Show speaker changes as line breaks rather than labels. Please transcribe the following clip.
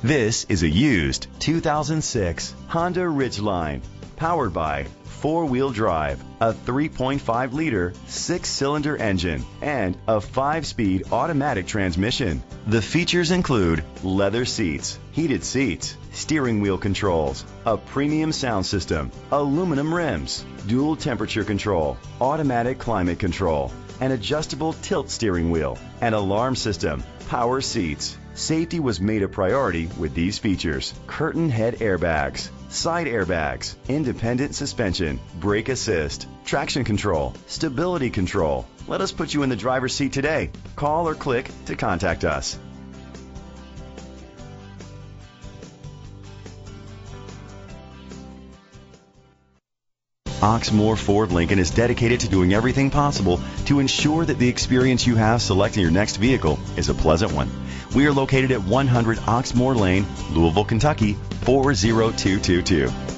This is a used 2006 Honda Ridgeline, powered by four-wheel drive, a 3.5-liter six-cylinder engine, and a 5-speed automatic transmission. The features include leather seats, heated seats, steering wheel controls, a premium sound system, aluminum rims, dual temperature control, automatic climate control, an adjustable tilt steering wheel, an alarm system, power seats. Safety was made a priority with these features: curtain head airbags, side airbags, independent suspension, brake assist, traction control, stability control. Let us put you in the driver's seat today. Call or click to contact us. Oxmoor Ford Lincoln is dedicated to doing everything possible to ensure that the experience you have selecting your next vehicle is a pleasant one. We are located at 100 Oxmoor Lane, Louisville, Kentucky 40222.